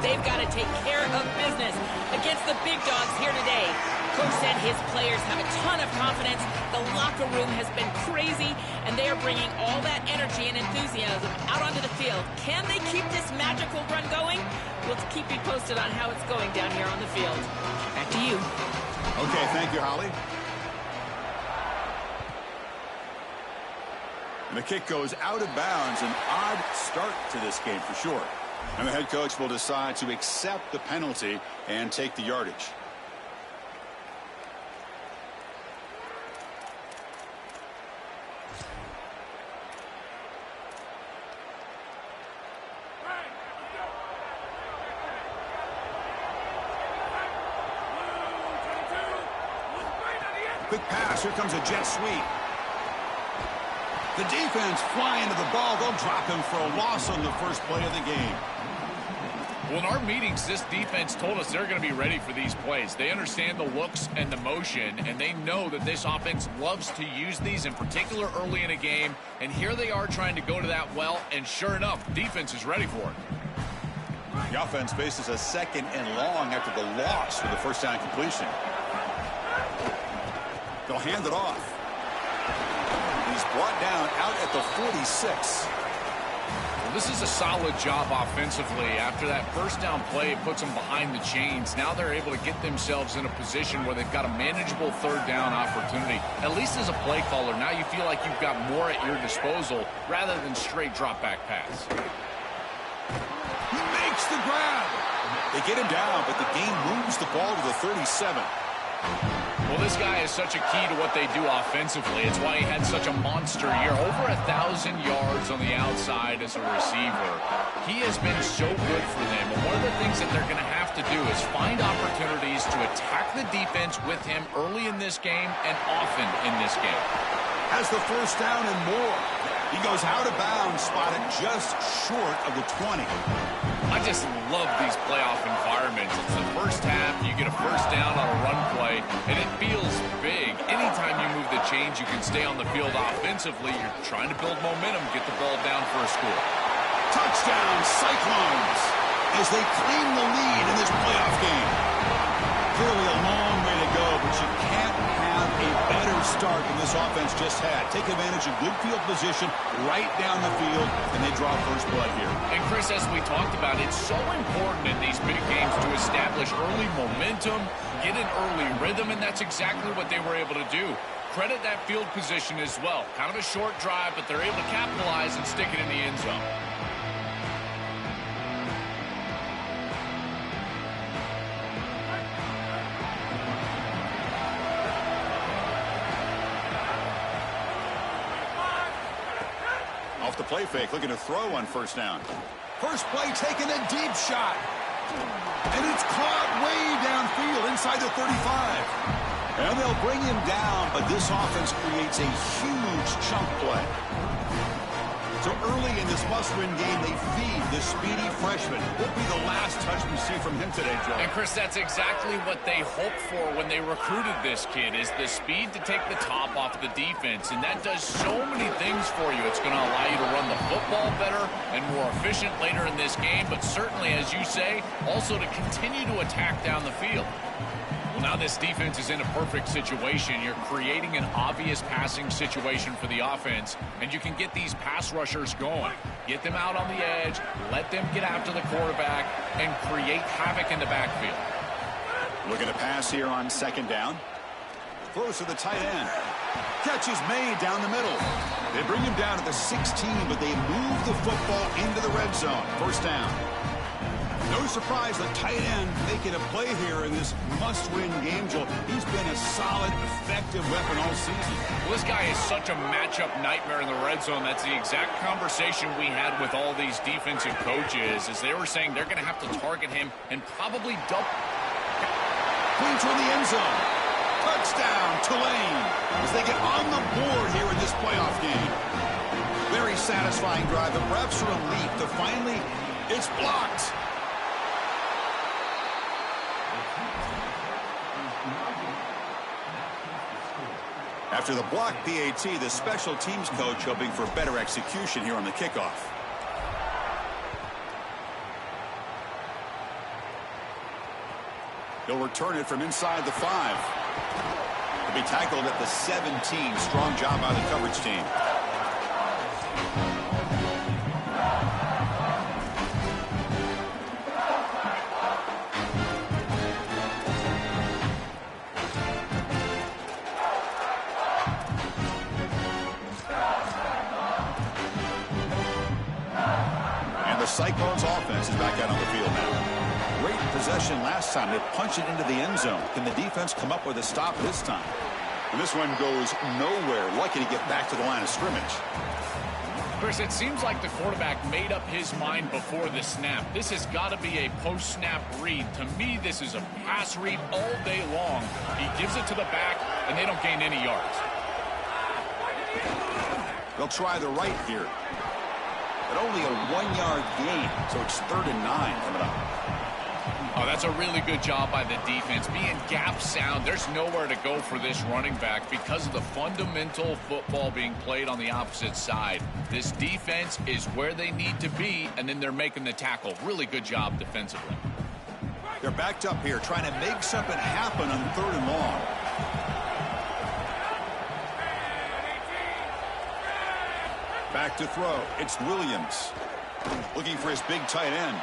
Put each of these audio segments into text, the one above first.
They've got to take care of business against the big dogs here today. Coach said his players have a ton of confidence. The locker room has been crazy, and they are bringing all that energy and enthusiasm out onto the field. Can they keep this magical run going? We'll keep you posted on how it's going down here on the field. Back to you. Okay, thank you, Holly. And the kick goes out of bounds. An odd start to this game for sure. And the head coach will decide to accept the penalty and take the yardage. Quick pass. Here comes a jet sweep. The defense flying to the ball. They'll drop him for a loss on the first play of the game. Well, in our meetings, this defense told us they're going to be ready for these plays. They understand the looks and the motion, and they know that this offense loves to use these, in particular early in a game. And here they are trying to go to that well, and sure enough, defense is ready for it. The offense faces a second and long after the loss for the first down completion. They'll hand it off. He's brought down out at the 46. Well, this is a solid job offensively. After that first down play, it puts them behind the chains. Now they're able to get themselves in a position where they've got a manageable third down opportunity. At least as a play caller, now you feel like you've got more at your disposal rather than straight drop back pass. He makes the grab. They get him down, but the game moves the ball to the 37. Well, this guy is such a key to what they do offensively. It's why he had such a monster year. Over 1,000 yards on the outside as a receiver. He has been so good for them. And one of the things that they're going to have to do is find opportunities to attack the defense with him early in this game and often in this game. Has the first down and more. He goes out of bounds, spotted just short of the 20. I just love these playoff environments. It's the first half, you get a first down on a run play, and it feels big. Anytime you move the chains, you can stay on the field offensively. You're trying to build momentum, get the ball down for a score. Touchdown, Cyclones, as they claim the lead in this playoff game. Clearly a long way to go, but you can't have a better start than this offense just had. Take advantage of good field position right down the field, and they draw first blood here. And Chris, as we talked about, it's so important in these big games to establish early momentum, get an early rhythm, and that's exactly what they were able to do. Credit that field position as well. Kind of a short drive, but they're able to capitalize and stick it in the end zone. Off the play fake, looking to throw on first down. First play, taking a deep shot. And it's caught way downfield inside the 35. And they'll bring him down, but this offense creates a huge chunk play. So early in this must-win game, they feed the speedy freshman. Won't be the last touch we see from him today, Joe. And, Chris, that's exactly what they hoped for when they recruited this kid, is the speed to take the top off the defense. And that does so many things for you. It's going to allow you to run the football better and more efficient later in this game, but certainly, as you say, also to continue to attack down the field. Well, now this defense is in a perfect situation. You're creating an obvious passing situation for the offense, and you can get these pass rushers going. Get them out on the edge, let them get after the quarterback, and create havoc in the backfield. Looking to pass here on second down. Throws to the tight end. Catch is made down the middle. They bring him down at the 16, but they move the football into the red zone. First down. No surprise the tight end making a play here in this must-win game, Joel. He's been a solid, effective weapon all season. Well, this guy is such a matchup nightmare in the red zone. That's the exact conversation we had with all these defensive coaches, as they were saying they're going to have to target him and probably double. Clean toward the end zone. Touchdown, Tulane, as they get on the board here in this playoff game. Very satisfying drive. The refs are elite to finally, it's blocked. After the block PAT, the special teams coach hoping for better execution here on the kickoff. He'll return it from inside the 5. He'll be tackled at the 17. Strong job by the coverage team. The Cyclones offense is back out on the field now. Great possession last time. They punched it into the end zone. Can the defense come up with a stop this time? And this one goes nowhere. Lucky to get back to the line of scrimmage. Chris, it seems like the quarterback made up his mind before the snap. This has got to be a post-snap read. To me, this is a pass read all day long. He gives it to the back, and they don't gain any yards. They'll try the right here. But only a 1-yard gain, so it's 3rd and 9 coming up. Oh, that's a really good job by the defense. Being gap sound, there's nowhere to go for this running back because of the fundamental football being played on the opposite side. This defense is where they need to be, and then they're making the tackle. Really good job defensively. They're backed up here, trying to make something happen on 3rd and long. Back to throw. It's Williams. Looking for his big tight end.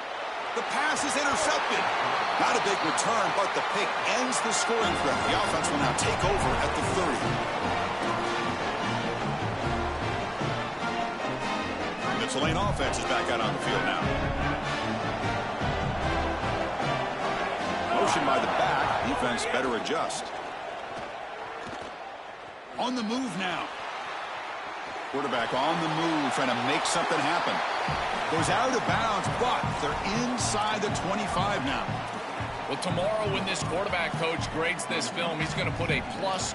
The pass is intercepted. Not a big return, but the pick ends the scoring threat. The offense will now take over at the 30. The Tulane offense is back out on the field now. Motion by the back. Defense better adjust. On the move now. Quarterback on the move, trying to make something happen. Goes out of bounds, but they're inside the 25 now. Well, tomorrow when this quarterback coach grades this film, he's going to put a plus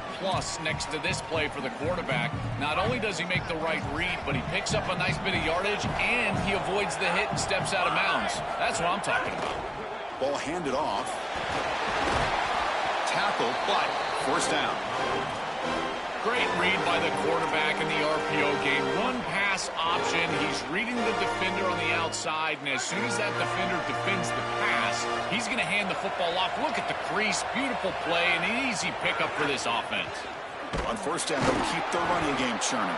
next to this play for the quarterback. Not only does he make the right read, but he picks up a nice bit of yardage, and he avoids the hit and steps out of bounds. That's what I'm talking about. Ball handed off. Tackle, but first down. Great read by the quarterback in the RPO game. One pass option. He's reading the defender on the outside, and as soon as that defender defends the pass, he's going to hand the football off. Look at the crease. Beautiful play, and an easy pickup for this offense. On first down, they'll keep their running game churning.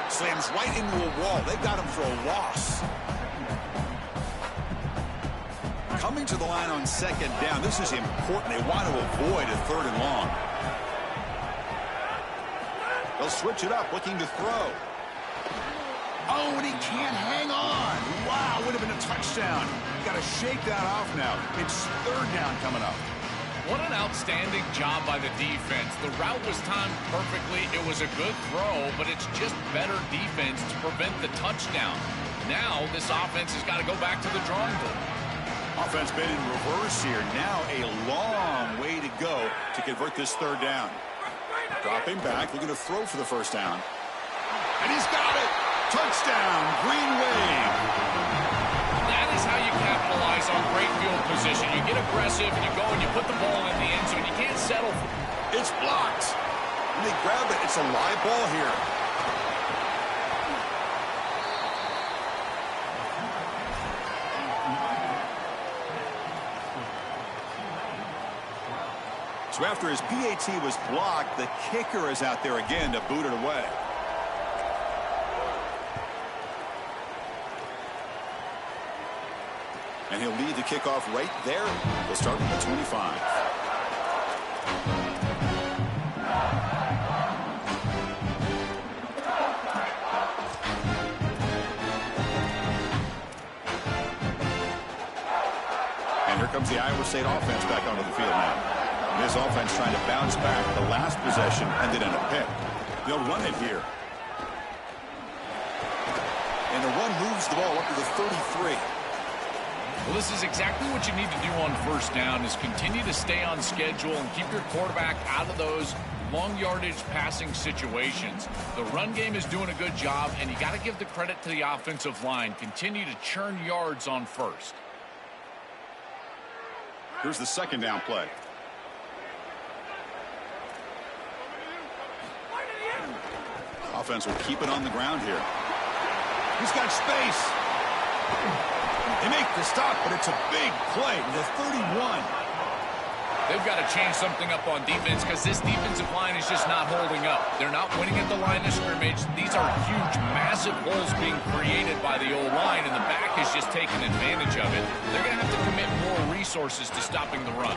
Slams right into a wall. They got him for a loss. Coming to the line on 2nd down. This is important. They want to avoid a 3rd and long. They'll switch it up, looking to throw. Oh, and he can't hang on. Wow, would have been a touchdown. Got to shake that off now. It's 3rd down coming up. What an outstanding job by the defense. The route was timed perfectly. It was a good throw, but it's just better defense to prevent the touchdown. Now this offense has got to go back to the drawing board. Offense been in reverse here. Now a long way to go to convert this 3rd down. Dropping back, looking to throw for the first down. And he's got it! Touchdown, Green Wave! That is how you capitalize on great field position. You get aggressive, and you go and you put the ball in the end zone. You can't settle for it. It's blocked. And they grab it. It's a live ball here. So after his PAT was blocked, the kicker is out there again to boot it away. And he'll lead the kickoff right there. He'll start at the 25. And here comes the Iowa State offense back onto the field now. This offense trying to bounce back. The last possession ended in a pick. They'll run it here. And the run moves the ball up to the 33. Well, this is exactly what you need to do on first down is continue to stay on schedule and keep your quarterback out of those long yardage passing situations. The run game is doing a good job, and you got to give the credit to the offensive line. Continue to churn yards on first. Here's the 2nd down play. Offense will keep it on the ground here. He's got space. They make the stop, but it's a big play to the 31. They've got to change something up on defense because this defensive line is just not holding up. They're not winning at the line of scrimmage. These are huge, massive holes being created by the O-line, and the back is just taking advantage of it. They're going to have to commit more resources to stopping the run.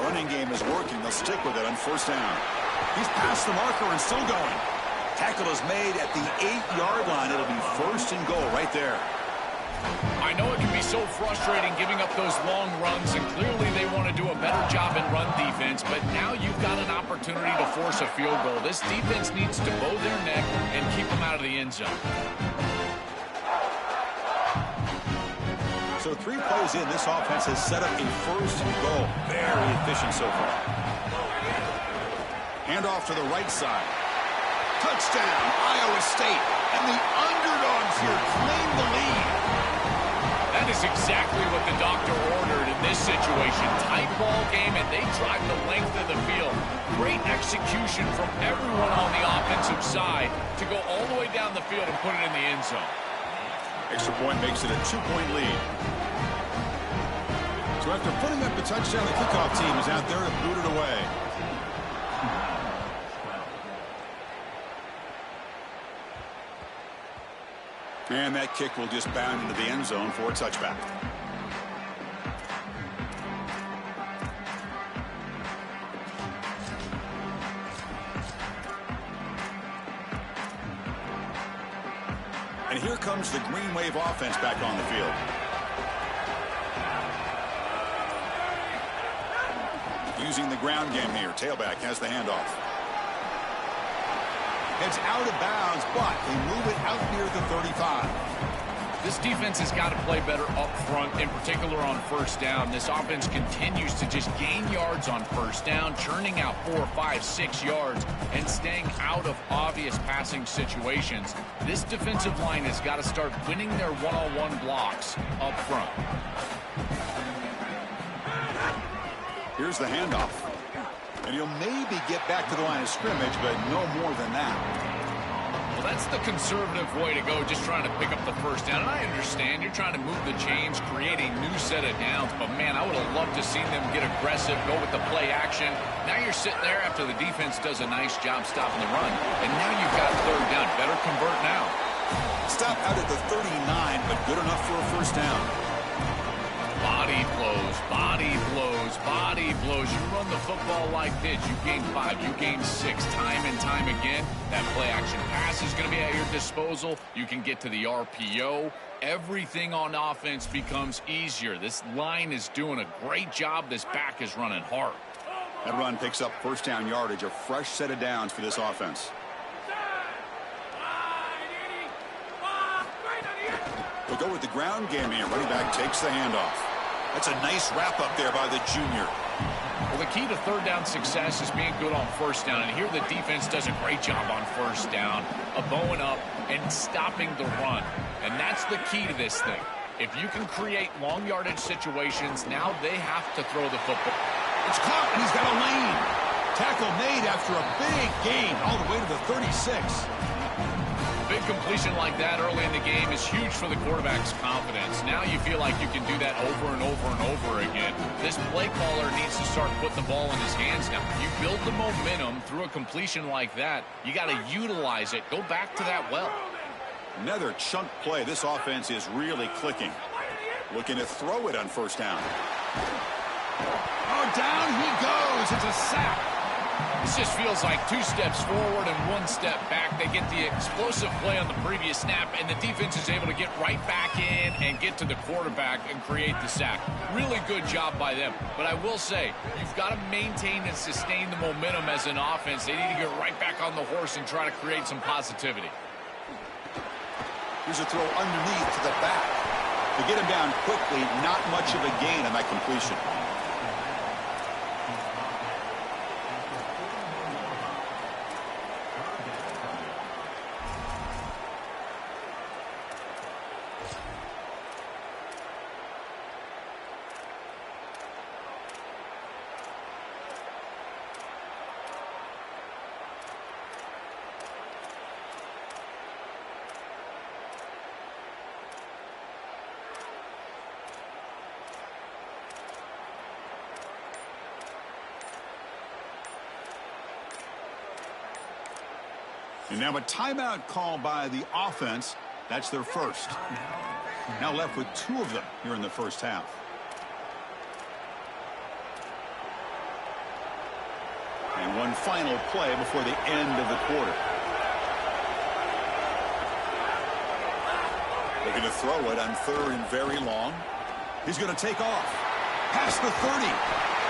Running game is working. They'll stick with it on first down. He's past the marker and still going. Tackle is made at the 8-yard line. It'll be first and goal right there. I know it can be so frustrating giving up those long runs, and clearly they want to do a better job in run defense, but now you've got an opportunity to force a field goal. This defense needs to bow their neck and keep them out of the end zone. So 3 plays in, this offense has set up a first and goal. Very efficient so far. Hand off to the right side. Touchdown, Iowa State. And the underdogs here claim the lead. That is exactly what the doctor ordered in this situation. Tight ball game, and they drive the length of the field. Great execution from everyone on the offensive side to go all the way down the field and put it in the end zone. Extra point makes it a 2-point lead. So after putting up the touchdown, the kickoff team is out there to boot it away. And that kick will just bound into the end zone for a touchback. And here comes the Green Wave offense back on the field. Using the ground game here. Tailback has the handoff. It's out of bounds, but they move it out near the 35. This defense has got to play better up front, in particular on first down. This offense continues to just gain yards on first down, churning out 4, 5, 6 yards, and staying out of obvious passing situations. This defensive line has got to start winning their one-on-one blocks up front. Here's the handoff. And he'll maybe get back to the line of scrimmage, but no more than that. Well, that's the conservative way to go, just trying to pick up the first down. And I understand you're trying to move the chains, create a new set of downs, but man, I would have loved to see them get aggressive, go with the play action. Now you're sitting there after the defense does a nice job stopping the run, and now you've got third down. Better convert now. Stop out at the 39, but good enough for a first down. Body blows, body blows, body blows. You run the football like this, you gain 5, you gain 6, time and time again. That play action pass is going to be at your disposal. You can get to the RPO. Everything on offense becomes easier. This line is doing a great job. This back is running hard. That run picks up first down yardage, a fresh set of downs for this offense. We'll go with the ground game here. Running back takes the handoff. That's a nice wrap up there by the junior. Well, the key to third down success is being good on first down. And here the defense does a great job on first down of bowing up and stopping the run. And that's the key to this thing. If you can create long yardage situations, now they have to throw the football. It's caught, and he's got a lane. Tackle made after a big gain all the way to the 36. Big completion like that early in the game is huge for the quarterback's confidence. Now you feel like you can do that over and over and over again. This play caller needs to start putting the ball in his hands now. You build the momentum through a completion like that. You got to utilize it. Go back to that well. Another chunk play. This offense is really clicking. Looking to throw it on first down. Oh, down he goes. It's a sack. This just feels like 2 steps forward and 1 step back. They get the explosive play on the previous snap, and the defense is able to get right back in and get to the quarterback and create the sack. Really good job by them. But I will say, you've got to maintain and sustain the momentum as an offense. They need to get right back on the horse and try to create some positivity. Here's a throw underneath to the back. To get him down quickly, not much of a gain on that completion. And now a timeout call by the offense. That's their first. Now left with 2 of them here in the first half. And one final play before the end of the quarter. Looking to throw it on 3rd and very long. He's going to take off. Past the 30.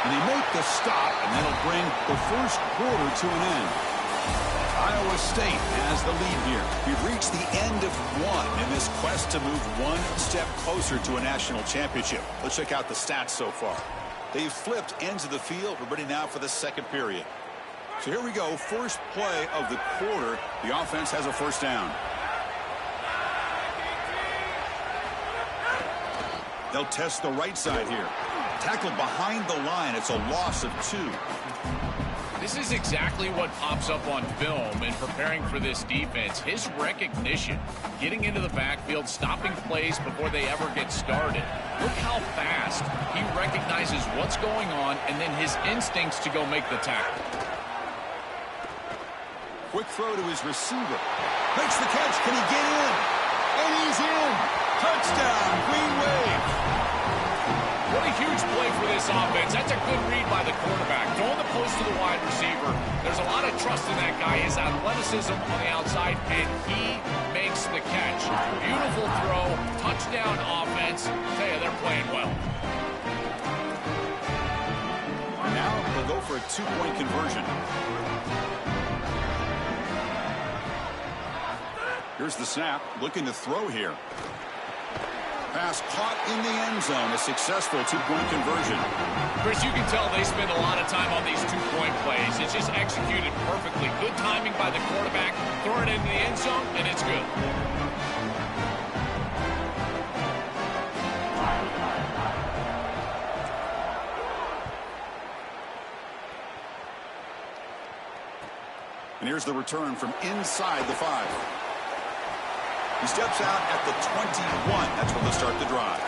And they make the stop, and that'll bring the first quarter to an end. Iowa State has the lead here. We've reached the end of 1 in this quest to move 1 step closer to a national championship. Let's check out the stats so far. They've flipped ends of the field. We're ready now for the second period. So here we go. First play of the quarter. The offense has a first down. They'll test the right side here. Tackled behind the line. It's a loss of 2. This is exactly what pops up on film in preparing for this defense. His recognition, getting into the backfield, stopping plays before they ever get started. Look how fast he recognizes what's going on and then his instincts to go make the tackle. Quick throw to his receiver. Makes the catch. Can he get in? And he's in. Touchdown, Green Wave. What a huge play for this offense. That's a good read by the quarterback. Throwing the post to the wide receiver. There's a lot of trust in that guy. His athleticism on the outside, and he makes the catch. Beautiful throw. Touchdown offense. I tell you, they're playing well. Now they'll go for a 2-point conversion. Here's the snap. Looking to throw here. Pass caught in the end zone. A successful 2-point conversion. Chris, you can tell they spend a lot of time on these 2-point plays. It's just executed perfectly. Good timing by the quarterback. Throw it into the end zone, and it's good. And here's the return from inside the 5. He steps out at the 21. That's where they'll start the drive.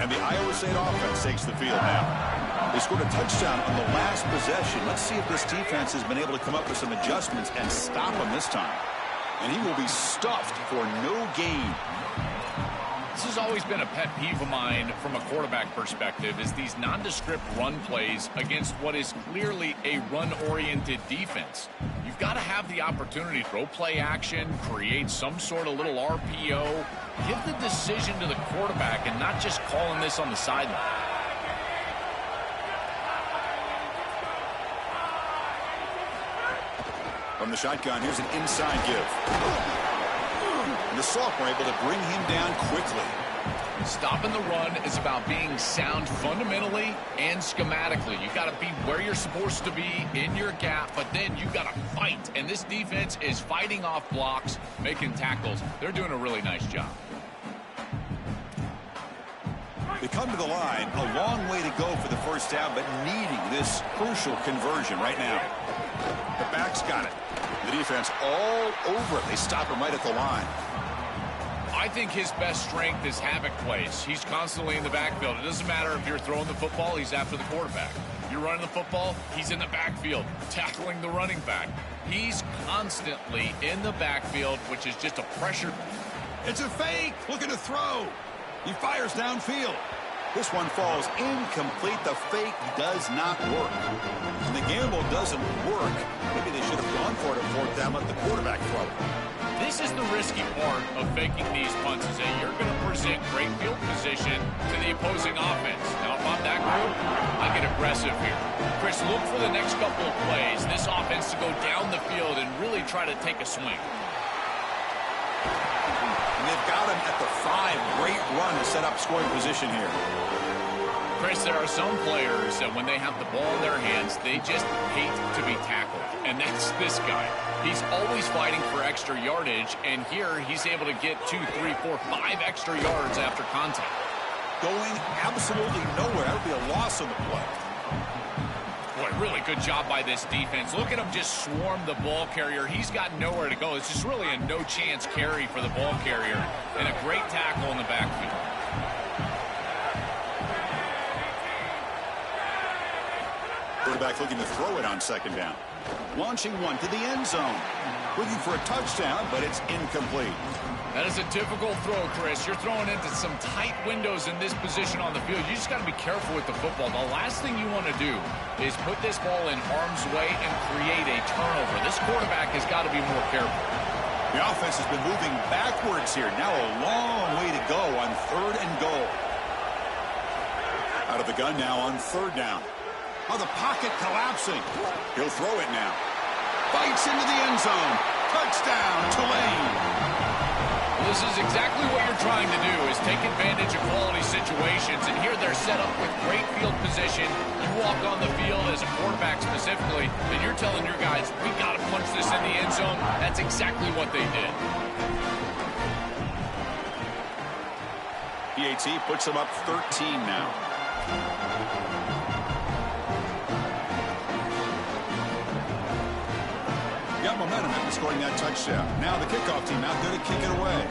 And the Iowa State offense takes the field now. They scored a touchdown on the last possession. Let's see if this defense has been able to come up with some adjustments and stop them this time. And he will be stuffed for no gain. This has always been a pet peeve of mine from a quarterback perspective, is these nondescript run plays against what is clearly a run-oriented defense. You've got to have the opportunity to throw play action, create some sort of little RPO, give the decision to the quarterback and not just calling this on the sideline. From the shotgun, here's an inside give. And the sophomore able to bring him down quickly. Stopping the run is about being sound fundamentally and schematically. You got to be where you're supposed to be in your gap, but then you got to fight. And this defense is fighting off blocks, making tackles. They're doing a really nice job. They come to the line, a long way to go for the first down, but needing this crucial conversion right now. The back's got it. The defense all over it. They stop him right at the line. I think his best strength is havoc plays. He's constantly in the backfield. It doesn't matter if you're throwing the football, he's after the quarterback. You're running the football, he's in the backfield, tackling the running back. He's constantly in the backfield, which is just a pressure. It's a fake. Looking to throw. He fires downfield. This one falls incomplete. The fake does not work. When the gamble doesn't work, maybe they should have gone for it at 4th down, let the quarterback throw it. This is the risky part of faking these punts, is that you're going to present great field position to the opposing offense. Now, if I'm that group, I get aggressive here. Chris, look for the next couple of plays, this offense to go down the field and really try to take a swing. And they've got him at the 5. Great run to set up scoring position here. Chris, there are some players that when they have the ball in their hands, they just hate to be tackled. And that's this guy. He's always fighting for extra yardage, and here he's able to get 2, 3, 4, 5 extra yards after contact. Going absolutely nowhere. That would be a loss on the play. Boy, really good job by this defense. Look at him just swarm the ball carrier. He's got nowhere to go. It's just really a no-chance carry for the ball carrier, and a great tackle in the backfield. Quarterback looking to throw it on second down. Launching one to the end zone. Looking for a touchdown, but it's incomplete. That is a difficult throw, Chris. You're throwing into some tight windows in this position on the field. You just got to be careful with the football. The last thing you want to do is put this ball in harm's way and create a turnover. This quarterback has got to be more careful. The offense has been moving backwards here. Now a long way to go on 3rd and goal. Out of the gun now on 3rd down. Oh, the pocket collapsing. He'll throw it now. Bites into the end zone. Touchdown, Tulane. This is exactly what you're trying to do, is take advantage of quality situations. And here they're set up with great field position. You walk on the field as a quarterback specifically, and you're telling your guys, we got to punch this in the end zone. That's exactly what they did. PAT puts them up 13 now. Got momentum after scoring that touchdown. Now the kickoff team out there to kick it away.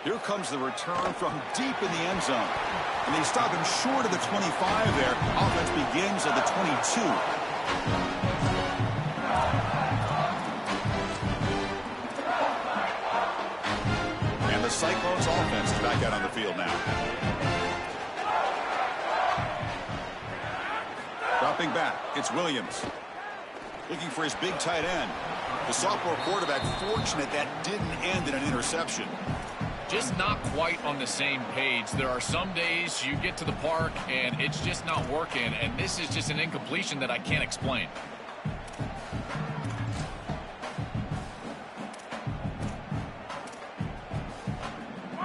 Here comes the return from deep in the end zone. And they stop him short of the 25 there. Offense begins at the 22. The Cyclones offense is back out on the field now. Dropping back, it's Williams. Looking for his big tight end. The sophomore quarterback fortunate that didn't end in an interception. Just not quite on the same page. There are some days you get to the park and it's just not working, and this is just an incompletion that I can't explain.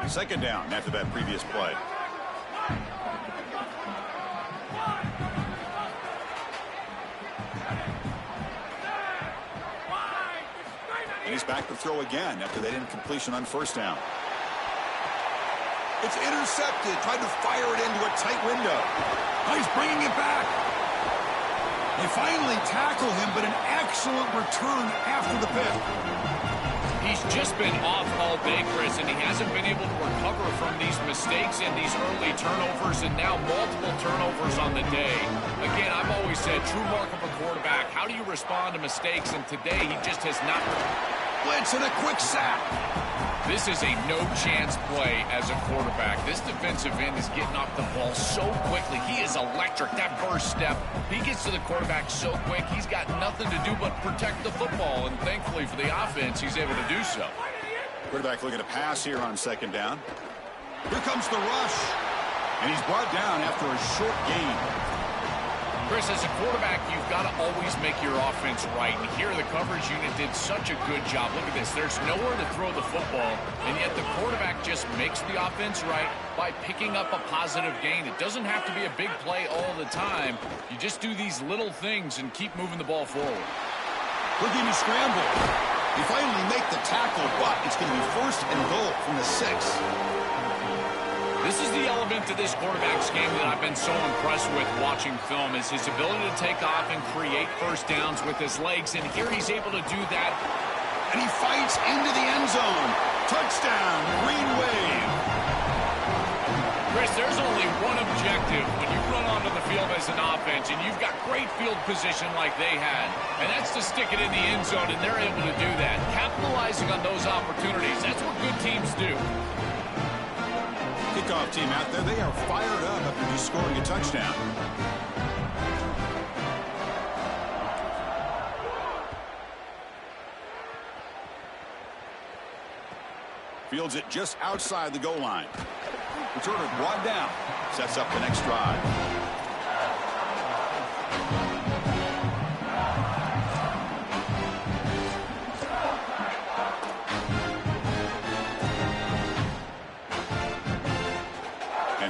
Second down after that previous play. And he's back to throw again after that incompletion on 1st down. It's intercepted. Tried to fire it into a tight window. Oh, he's bringing it back. They finally tackle him, but an excellent return after the pick. He's just been off all day, Chris, and he hasn't been able to recover from these mistakes and these early turnovers, and now multiple turnovers on the day. Again, I've always said, true mark of a quarterback, how do you respond to mistakes? And today, he just has not. Blitz and a quick sack. This is a no-chance play as a quarterback. This defensive end is getting off the ball so quickly. He is electric. That first step, he gets to the quarterback so quick, he's got nothing to do but protect the football. And thankfully for the offense, he's able to do so. Quarterback looking to pass here on 2nd down. Here comes the rush. And he's brought down after a short gain. Chris, as a quarterback, you've got to always make your offense right. And here the coverage unit did such a good job. Look at this. There's nowhere to throw the football, and yet the quarterback just makes the offense right by picking up a positive gain. It doesn't have to be a big play all the time. You just do these little things and keep moving the ball forward. Look at him scramble. He finally make the tackle, but it's going to be 1st and goal from the 6. This is the element to this quarterback's game that I've been so impressed with watching film, is his ability to take off and create 1st downs with his legs, and here he's able to do that. And he fights into the end zone. Touchdown, Green Wave. Chris, there's only one objective when you run onto the field as an offense, and you've got great field position like they had, and that's to stick it in the end zone, and they're able to do that. Capitalizing on those opportunities, that's what good teams do. Kickoff team out there, they are fired up after just scoring a touchdown. Fields it just outside the goal line. Returner brought down. Sets up the next drive.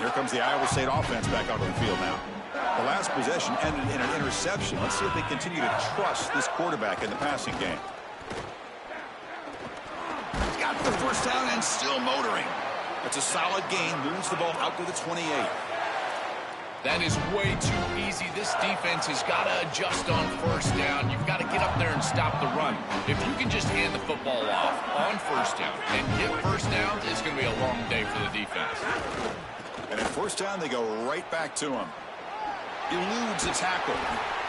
Here comes the Iowa State offense back out on the field now. The last possession ended in an interception. Let's see if they continue to trust this quarterback in the passing game. got the first down and still motoring. That's a solid gain. Moves the ball out to the 28. That is way too easy. This defense has got to adjust on first down. You've got to get up there and stop the run. If you can just hand the football off on first down and get first down, it's going to be a long day for the defense. And at first down, they go right back to him. Eludes a tackle.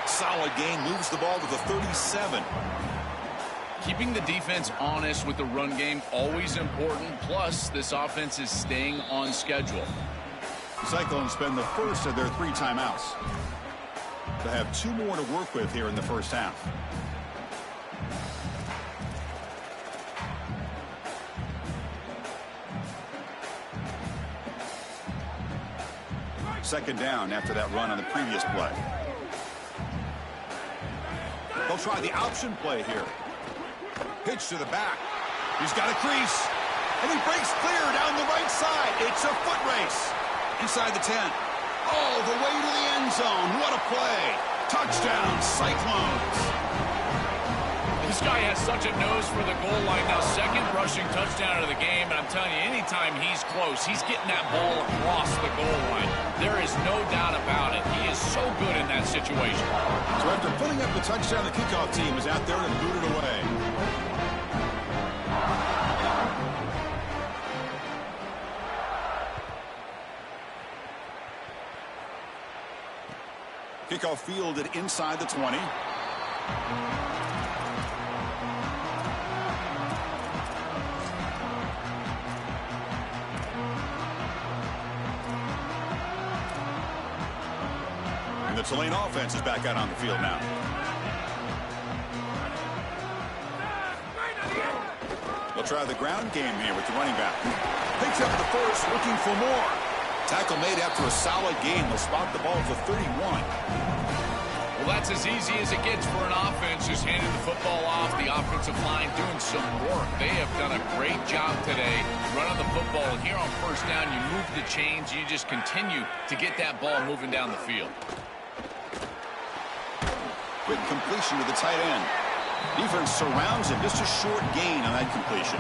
Solid gain. Moves the ball to the 37. Keeping the defense honest with the run game, always important. Plus, this offense is staying on schedule. Cyclones spend the first of their 3 timeouts. They have 2 more to work with here in the first half. Second down after that run on the previous play. They'll try the option play here. Pitch to the back. He's got a crease. And he breaks clear down the right side. It's a foot race. Inside the 10. All the way to the end zone. What a play. Touchdown, Cyclones. This guy has such a nose for the goal line. Now, second rushing touchdown of the game. And I'm telling you, anytime he's close, he's getting that ball across the goal line. There is no doubt about it. He is so good in that situation. So after putting up the touchdown, the kickoff team is out there to boot it away. Kickoff fielded inside the 20. And the Tulane offense is back out on the field now. They'll try the ground game here with the running back. Picks up the first, looking for more. Tackle made after a solid gain. They'll spot the ball at the 31. Well, that's as easy as it gets for an offense, just handing the football off. The offensive line doing some work. They have done a great job today running the football. And here on first down, you move the chains. You just continue to get that ball moving down the field. Quick completion to the tight end. Defense surrounds him. Just a short gain on that completion.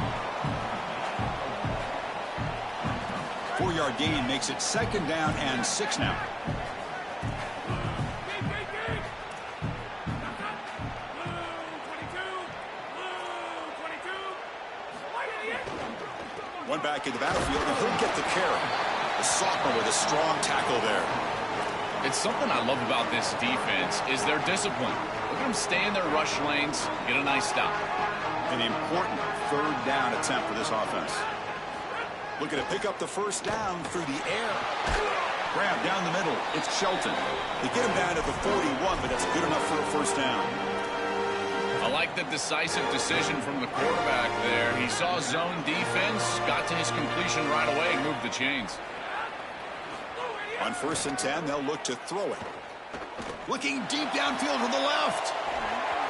4-yard gain makes it second down and 6 now. One back in the battlefield, and he'll get the carry. The sophomore with a strong tackle there. It's something I love about this defense is their discipline. Look at them stay in their rush lanes, get a nice stop. An important third down attempt for this offense. Looking to pick up the first down through the air. Grab down the middle. It's Shelton. They get him down to the 41, but that's good enough for a first down. I like the decisive decision from the quarterback there. He saw zone defense, got to his completion right away, and moved the chains. On first and 10, they'll look to throw it. Looking deep downfield to the left.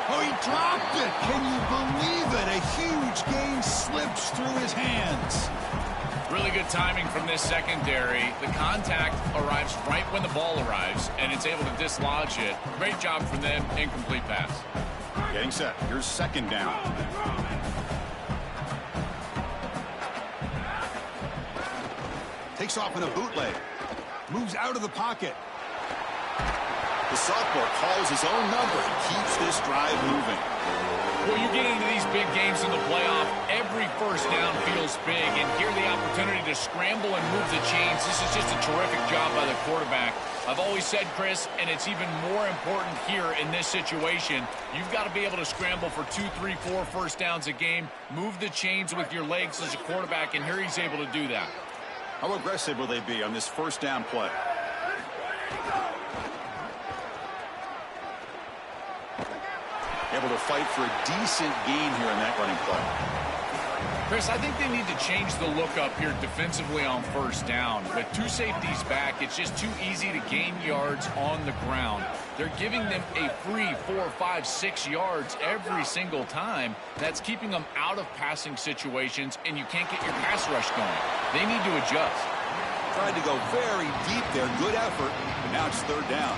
Oh, he dropped it. Can you believe it? A huge gain slips through his hands. Really good timing from this secondary. The contact arrives right when the ball arrives, and it's able to dislodge it. Great job from them. Incomplete pass. Getting set. Here's second down. Takes off in a bootleg. Moves out of the pocket. The sophomore calls his own number and keeps this drive moving. Well, you get into these big games in the playoff, every first down feels big, and here the opportunity to scramble and move the chains. This is just a terrific job by the quarterback. I've always said, Chris, and it's even more important here in this situation, you've got to be able to scramble for 2, 3, 4 first downs a game, move the chains with your legs as a quarterback, and here he's able to do that. How aggressive will they be on this first down play? Able to fight for a decent gain here in that running play. Chris, I think they need to change the look up here defensively on first down. With 2 safeties back, it's just too easy to gain yards on the ground. They're giving them a free 4, 5, 6 yards every single time. That's keeping them out of passing situations, and you can't get your pass rush going. They need to adjust. Tried to go very deep there. Good effort, but now it's third down.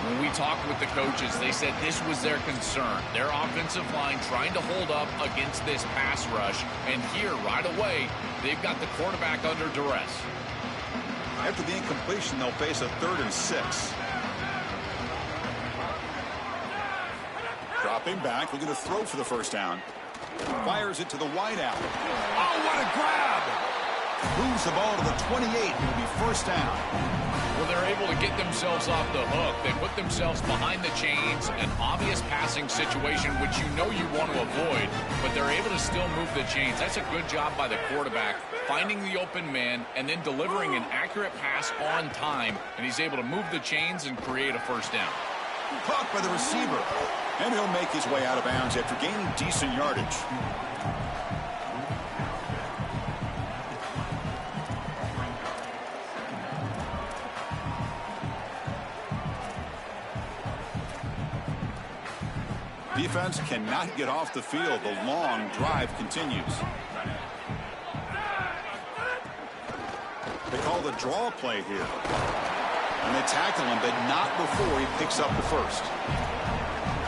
When we talked with the coaches, they said this was their concern. Their offensive line trying to hold up against this pass rush. And here, right away, they've got the quarterback under duress. After the incompletion, they'll face a 3rd and 6. Dropping back, looking to throw for the first down. Fires it to the wideout. Oh, what a grab! Moves the ball to the 28. It'll be first down. Well, they're able to get themselves off the hook. They put themselves behind the chains, an obvious passing situation, which you know you want to avoid, but they're able to still move the chains. That's a good job by the quarterback, finding the open man and then delivering an accurate pass on time, and he's able to move the chains and create a first down. Caught by the receiver, and he'll make his way out of bounds after gaining decent yardage. Defense cannot get off the field. The long drive continues. They call the draw play here. And they tackle him, but not before he picks up the first.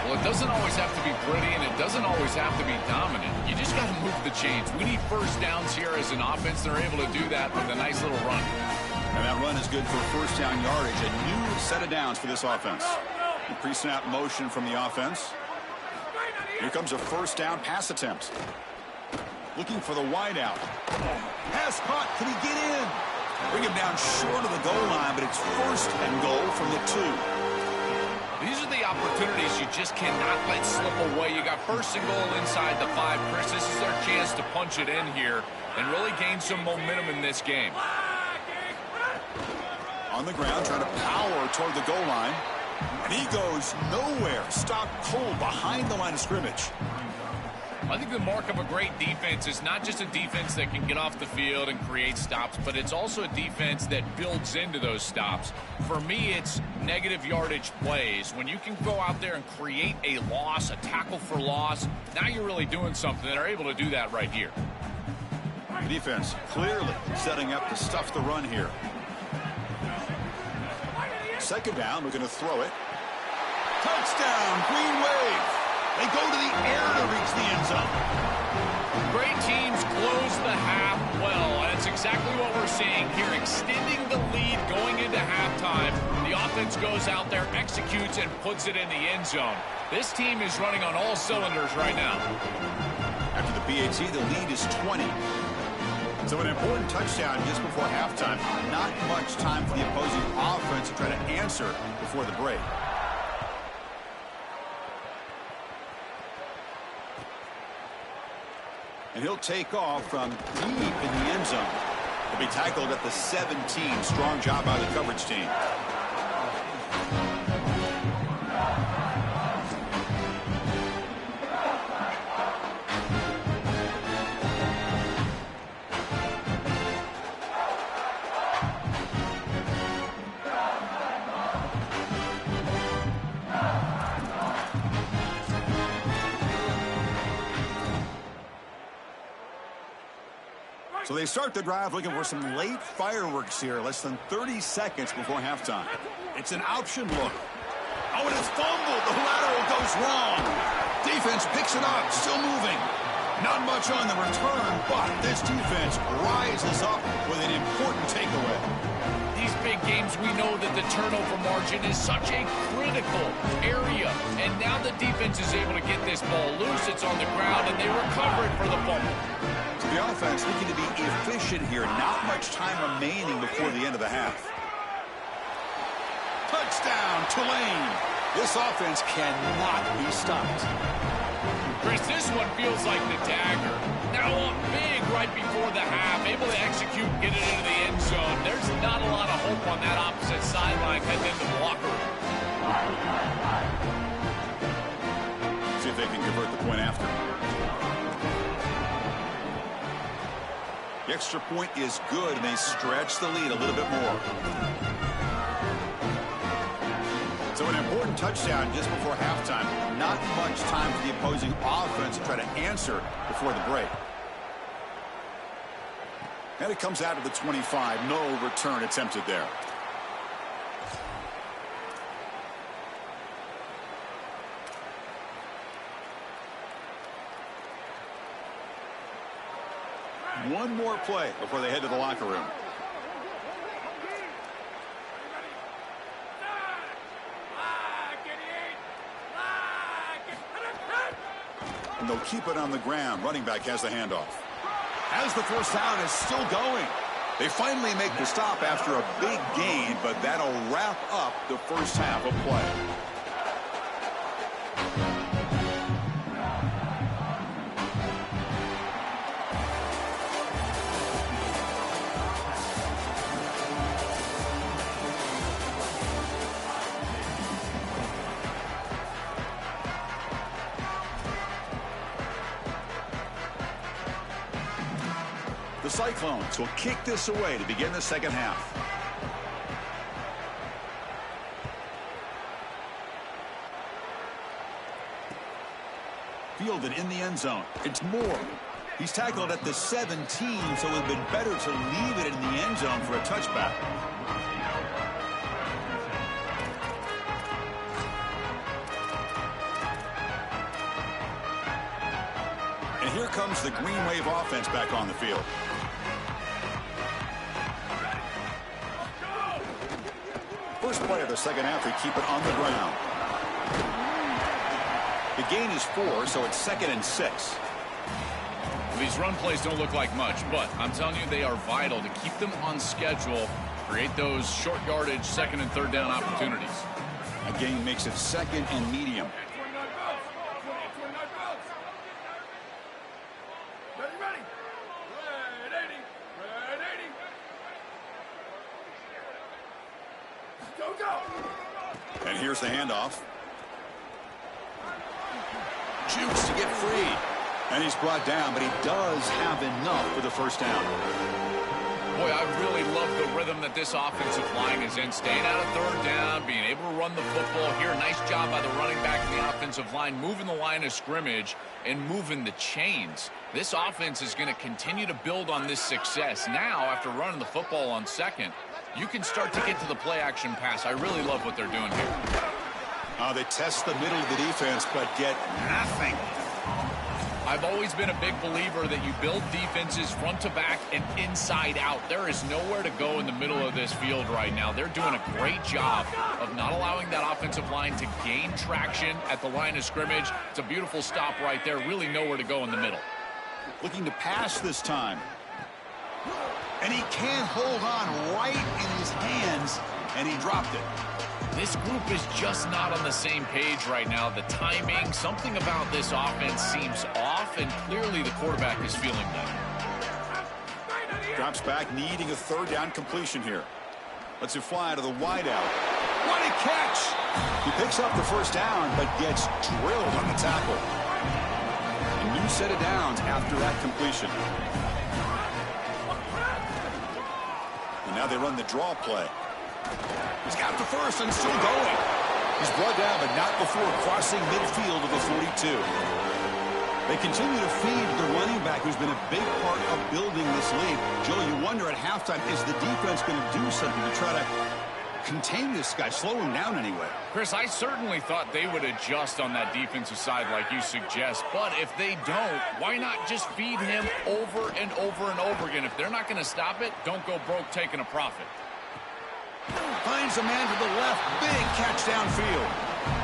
Well, it doesn't always have to be pretty, and it doesn't always have to be dominant. You just got to move the chains. We need first downs here as an offense. They're able to do that with a nice little run. And that run is good for first down yardage. A new set of downs for this offense. The pre-snap motion from the offense. Here comes a first down pass attempt. Looking for the wideout. Pass caught. Can he get in? Bring him down short of the goal line, but it's first and goal from the 2. These are the opportunities you just cannot let slip away. You got first and goal inside the 5. Chris, this is their chance to punch it in here and really gain some momentum in this game. On the ground, trying to power toward the goal line. And he goes nowhere. Stopped cold behind the line of scrimmage. I think the mark of a great defense is not just a defense that can get off the field and create stops, but it's also a defense that builds into those stops. For me, it's negative yardage plays. When you can go out there and create a loss, a tackle for loss, now you're really doing something. They're able to do that right here. The defense clearly setting up to stuff the run here. Second down, we're going to throw it. Touchdown, Green Wave. They go to the air to reach the end zone. Great teams close the half well, and it's exactly what we're seeing here, extending the lead going into halftime. The offense goes out there, executes, and puts it in the end zone. This team is running on all cylinders right now. After the PAT, the lead is 20. So an important touchdown just before halftime. Not much time for the opposing offense to try to answer before the break. And he'll take off from deep in the end zone. He'll be tackled at the 17. Strong job by the coverage team. So they start the drive looking for some late fireworks here, less than 30 seconds before halftime. It's an option look. Oh, and it's fumbled. The lateral goes wrong. Defense picks it up, still moving. Not much on the return, but this defense rises up with an important takeaway. These big games, we know that the turnover margin is such a critical area. And now the defense is able to get this ball loose. It's on the ground, and they recover it for the fumble. So the offense looking to be efficient here. Not much time remaining before the end of the half. Touchdown, Tulane. This offense cannot be stopped. Chris, this one feels like the dagger. Now up big right before the half, able to execute and get it into the end zone. There's not a lot of hope on that opposite sideline heading into the locker room. See if they can convert the point after. The extra point is good, and they stretch the lead a little bit more. So an important touchdown just before halftime. Not much time for the opposing offense to try to answer before the break. And it comes out of the 25. No return attempted there. One more play before they head to the locker room. And they'll keep it on the ground. Running back has the handoff. As the first down is still going. They finally make the stop after a big gain, but that'll wrap up the first half of play. The Cyclones will kick this away to begin the second half. Fielded in the end zone. It's Moore. He's tackled at the 17, so it would have been better to leave it in the end zone for a touchback. And here comes the Green Wave offense back on the field. First play of the second half, they keep it on the ground. The gain is 4, so it's 2nd and 6. These run plays don't look like much, but I'm telling you, they are vital to keep them on schedule, create those short yardage 2nd and 3rd down opportunities. A gain makes it 2nd and medium. And here's the handoff. Jukes to get free. And he's brought down, but he does have enough for the first down. Boy, I really love the rhythm that this offensive line is in. Staying out of 3rd down, being able to run the football here. Nice job by the running back and the offensive line, moving the line of scrimmage and moving the chains. This offense is going to continue to build on this success. Now, after running the football on 2nd, you can start to get to the play-action pass. I really love what they're doing here. They test the middle of the defense, but get nothing. I've always been a big believer that you build defenses front to back and inside out. There is nowhere to go in the middle of this field right now. They're doing a great job of not allowing that offensive line to gain traction at the line of scrimmage. It's a beautiful stop right there. Really nowhere to go in the middle. Looking to pass this time. And he can't hold on right in his hands, and he dropped it. This group is just not on the same page right now. The timing, something about this offense seems off, and clearly the quarterback is feeling that. Drops back, needing a 3rd down completion here. Lets it fly to the wideout. What a catch! He picks up the first down, but gets drilled on the tackle. A new set of downs after that completion. And now they run the draw play. He's got the first and still going. He's brought down, but not before crossing midfield of the 42. They continue to feed the running back, who's been a big part of building this lead. Joe, you wonder at halftime, is the defense going to do something to try to contain this guy, slow him down anyway? Chris, I certainly thought they would adjust on that defensive side like you suggest, but if they don't, why not just feed him over and over and over again? If they're not going to stop it, don't go broke taking a profit. Finds a man to the left. Big catch downfield.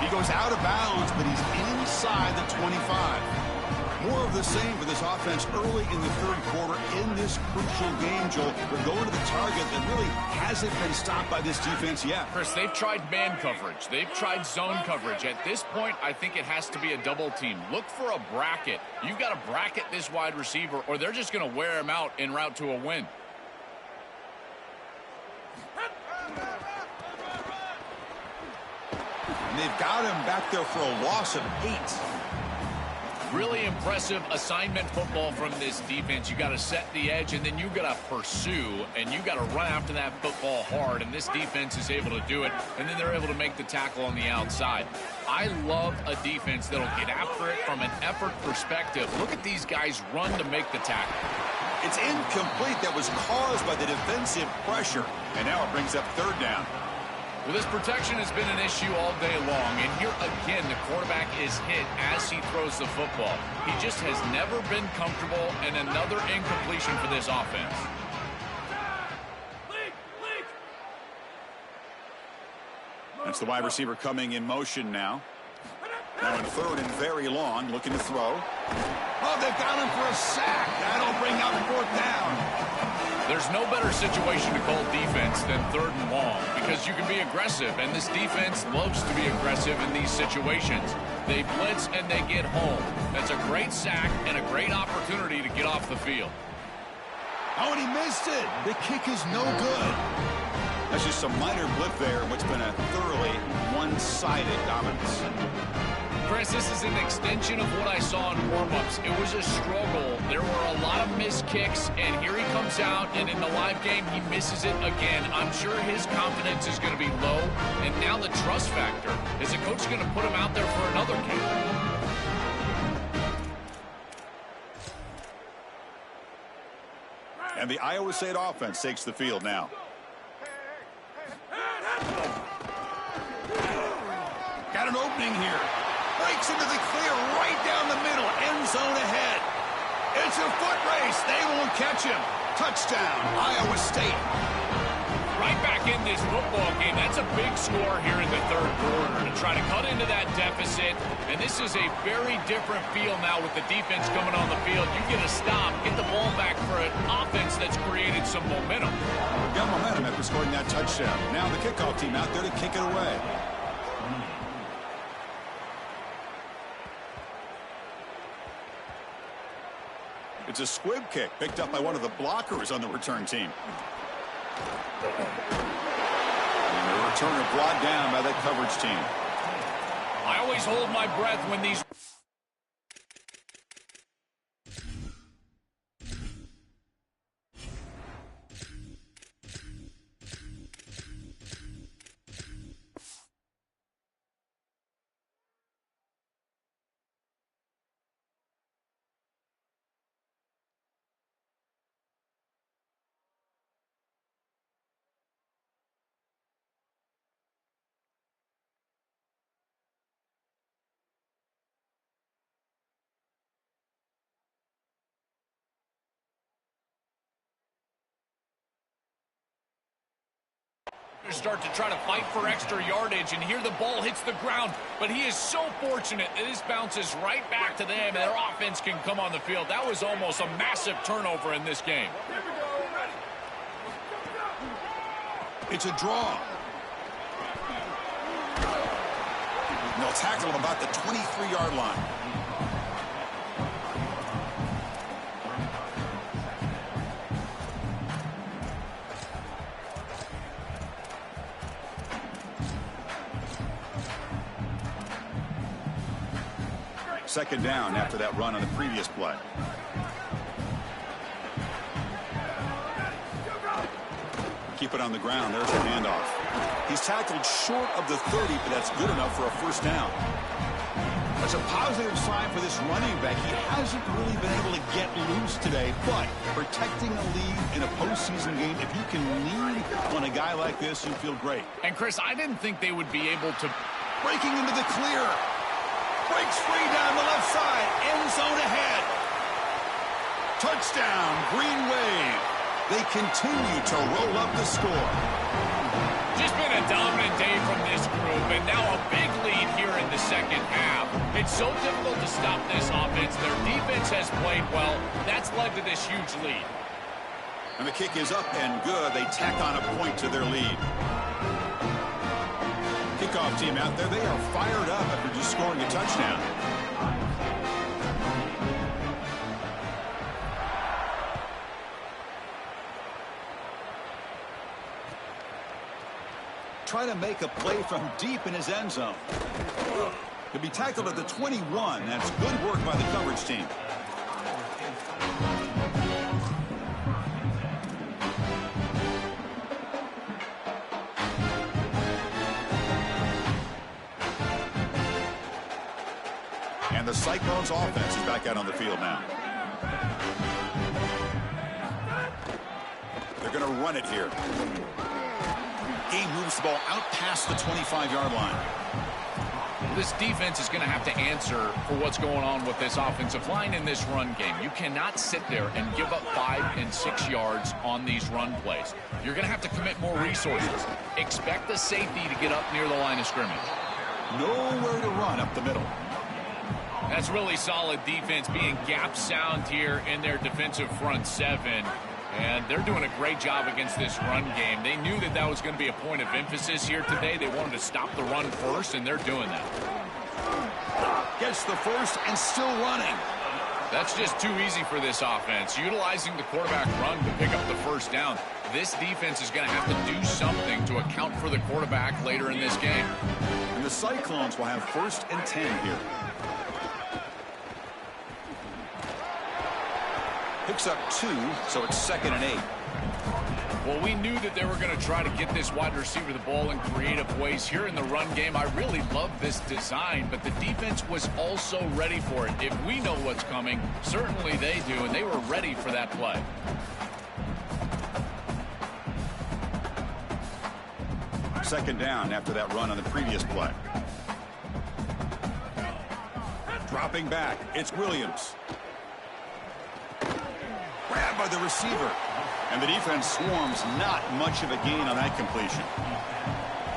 He goes out of bounds, but he's inside the 25. More of the same for this offense early in the 3rd quarter in this crucial game, Joel. We're going to the target that really hasn't been stopped by this defense yet. Chris, they've tried man coverage. They've tried zone coverage. At this point, I think it has to be a double team. Look for a bracket. You've got to bracket this wide receiver, or they're just going to wear him out en route to a win. And they've got him back there for a loss of 8. Really impressive assignment football from this defense. You got to set the edge, and then you got to pursue, and you got to run after that football hard, and this defense is able to do it, and then they're able to make the tackle on the outside. I love a defense that'll get after it from an effort perspective. Look at these guys run to make the tackle. It's incomplete. That was caused by the defensive pressure, and now it brings up 3rd down. Well, this protection has been an issue all day long, and here again the quarterback is hit as he throws the football. He just has never been comfortable, and another incompletion for this offense. That's the wide receiver coming in motion now. Now in third and very long, looking to throw. Oh, they've got him for a sack. That'll bring up fourth down. There's no better situation to call defense than third and long because you can be aggressive, and this defense loves to be aggressive in these situations. They blitz and they get home. That's a great sack and a great opportunity to get off the field. Oh, and he missed it. The kick is no good. That's just a minor blip there, what's been a thoroughly one-sided dominance. Chris, this is an extension of what I saw in warm-ups. It was a struggle. There were a lot of missed kicks, and here he comes out, and in the live game, he misses it again. I'm sure his confidence is going to be low, and now the trust factor. Is the coach going to put him out there for another kick? And the Iowa State offense takes the field now. Got an opening here. Breaks into the clear right down the middle. End zone ahead. It's a foot race. They won't catch him. Touchdown, Iowa State. Right back in this football game. That's a big score here in the third quarter to try to cut into that deficit. And this is a very different feel now with the defense coming on the field. You get a stop, get the ball back for an offense that's created some momentum. Got momentum after scoring that touchdown. Now the kickoff team out there to kick it away. It's a squib kick picked up by one of the blockers on the return team. And the returner brought down by that coverage team. I always hold my breath when these... start to try to fight for extra yardage, and here the ball hits the ground, but he is so fortunate that this bounces right back to them and their offense can come on the field. That was almost a massive turnover in this game. It's a draw. And they'll tackle him about the 23-yard line. Second down after that run on the previous play. Keep it on the ground. There's the handoff. He's tackled short of the 30, but that's good enough for a first down. That's a positive sign for this running back. He hasn't really been able to get loose today, but protecting a lead in a postseason game, if you can lean on a guy like this, you feel great. And, Chris, I didn't think they would be able to... Breaking into the clear. Breaks free down the left side. End zone ahead. Touchdown, Green Wave. They continue to roll up the score. Just been a dominant day from this group, and now a big lead here in the second half. It's so difficult to stop this offense. Their defense has played well. That's led to this huge lead. And the kick is up and good. They tack on a point to their lead. Kickoff team out there, they are fired up after just scoring a touchdown. Try to make a play from deep in his end zone. He'll be tackled at the 21. That's good work by the coverage team. And the Cyclones offense is back out on the field now. They're going to run it here. game moves the ball out past the 25-yard line. This defense is going to have to answer for what's going on with this offensive line in this run game. You cannot sit there and give up 5 and 6 yards on these run plays. You're going to have to commit more resources. Expect the safety to get up near the line of scrimmage. Nowhere to run up the middle. That's really solid defense, being gap sound here in their defensive front 7. And they're doing a great job against this run game. They knew that that was going to be a point of emphasis here today. They wanted to stop the run first, and they're doing that. Gets the first and still running. That's just too easy for this offense. Utilizing the quarterback run to pick up the first down. This defense is going to have to do something to account for the quarterback later in this game. And the Cyclones will have 1st and 10 here. Picks up 2, so it's 2nd and 8. Well, we knew that they were going to try to get this wide receiver the ball in creative ways here in the run game. I really love this design, but the defense was also ready for it. If we know what's coming, certainly they do, and they were ready for that play. Second down after that run on the previous play. Dropping back, it's Williams. Grabbed by the receiver. And the defense swarms, not much of a gain on that completion.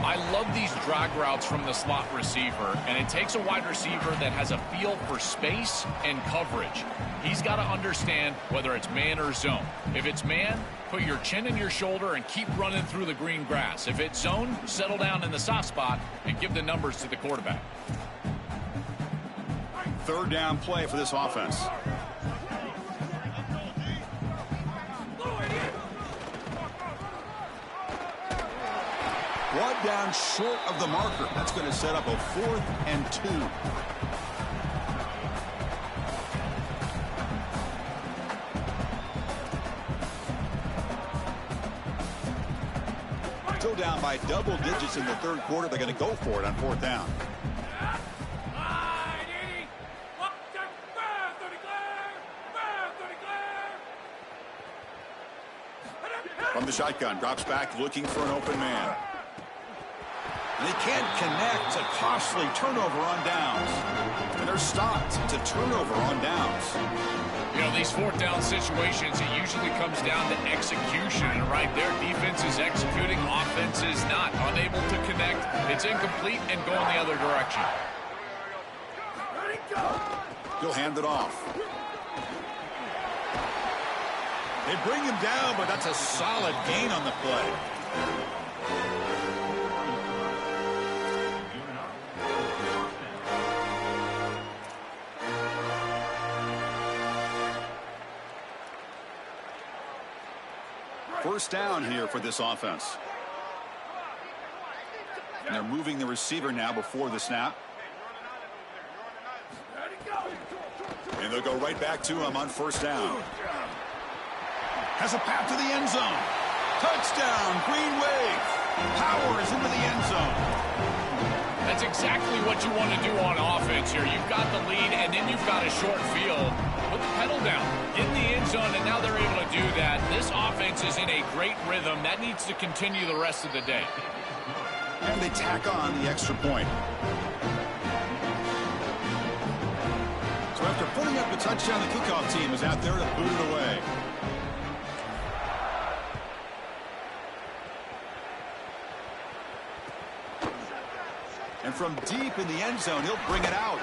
I love these drag routes from the slot receiver, and it takes a wide receiver that has a feel for space and coverage. He's got to understand whether it's man or zone. If it's man, put your chin in your shoulder and keep running through the green grass. If it's zone, settle down in the soft spot and give the numbers to the quarterback. 3rd down play for this offense. Brought down short of the marker. That's going to set up a 4th and 2. Still down by double digits in the 3rd quarter. They're going to go for it on 4th down. From the shotgun, drops back looking for an open man. And they can't connect. A costly turnover on downs. And they're stopped. It's a turnover on downs. You know, these 4th down situations, it usually comes down to execution. And right there, defense is executing, offense is not. Unable to connect. It's incomplete and going the other direction. He'll hand it off. They bring him down, but that's a solid gain on the play. First down here for this offense. And they're moving the receiver now before the snap. And they'll go right back to him on 1st down. Has a path to the end zone. Touchdown, Green Wave. Powers into the end zone. That's exactly what you want to do on offense here. You've got the lead, and then you've got a short field. Put the pedal down. Get in the end zone, and now they're able to do that. This offense is in a great rhythm. That needs to continue the rest of the day. And they tack on the extra point. So after putting up the touchdown, the kickoff team is out there to boot it away. And from deep in the end zone, he'll bring it out.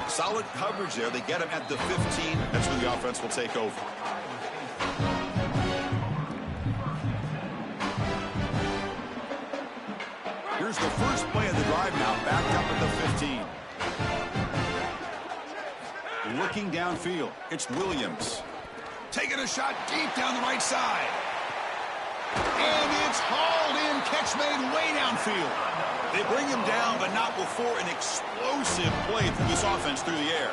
Solid coverage there. They get him at the 15. That's where the offense will take over. Here's the first play of the drive now, backed up at the 15. Looking downfield, it's Williams. Taking a shot deep down the right side. And it's hauled in, catch made way downfield. They bring him down, but not before an explosive play through this offense through the air.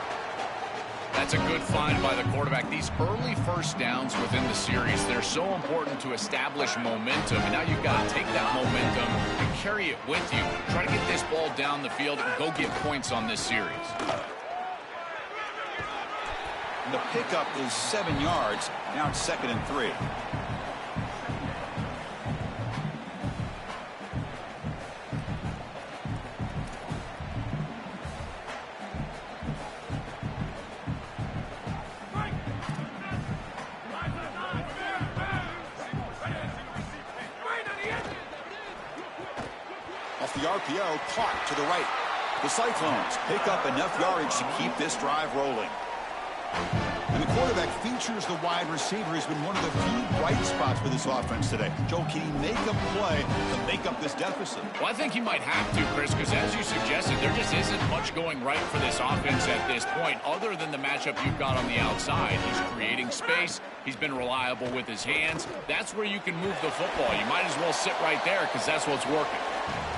That's a good find by the quarterback. These early first downs within the series, they're so important to establish momentum. And now you've got to take that momentum and carry it with you. Try to get this ball down the field and go get points on this series. And the pickup is 7 yards. Now it's 2nd and 3. the RPO, caught to the right. The Cyclones pick up enough yardage to keep this drive rolling. And the quarterback features the wide receiver. He's been one of the few bright spots for this offense today. Joe, can he make a play to make up this deficit? Well, I think he might have to, Chris, because as you suggested, there just isn't much going right for this offense at this point other than the matchup you've got on the outside. He's creating space. He's been reliable with his hands. That's where you can move the football. You might as well sit right there because that's what's working.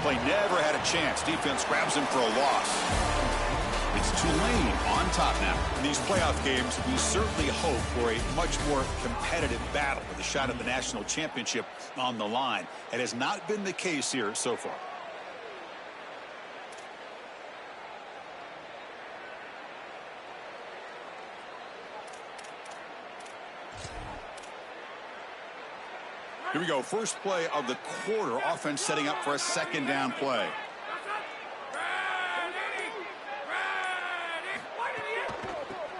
Play never had a chance. Defense grabs him for a loss. It's Tulane on top now. In these playoff games, we certainly hope for a much more competitive battle with a shot at the national championship on the line. It has not been the case here so far. Here we go. First play of the quarter. Offense setting up for a second down play.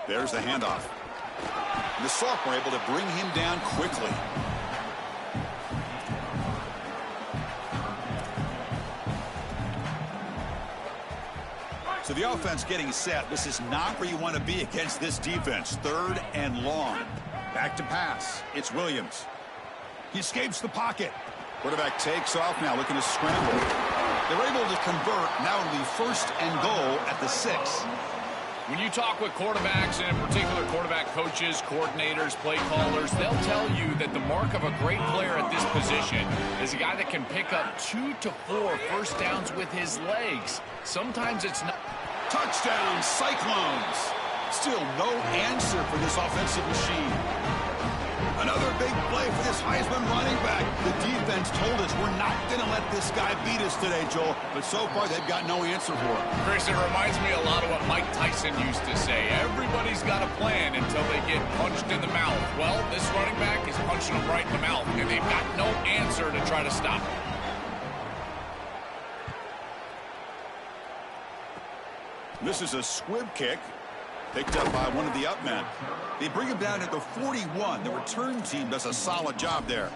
There's the handoff. And the sophomore able to bring him down quickly. So the offense getting set. This is not where you want to be against this defense. Third and long. Back to pass. It's Williams. He escapes the pocket. Quarterback takes off now, looking to scramble. They're able to convert. Now it'll be first and goal at the 6. When you talk with quarterbacks, and in particular quarterback coaches, coordinators, play callers, they'll tell you that the mark of a great player at this position is a guy that can pick up 2 to 4 first downs with his legs. Sometimes it's not. Touchdown, Cyclones. Still no answer for this offensive machine. Another big play for this Heisman running back. The defense told us we're not going to let this guy beat us today, Joel. But so far, they've got no answer for him. Chris, it reminds me a lot of what Mike Tyson used to say. Everybody's got a plan until they get punched in the mouth. Well, this running back is punching them right in the mouth, and they've got no answer to try to stop it. This is a squib kick. Picked up by one of the up men. They bring him down at the 41. The return team does a solid job there.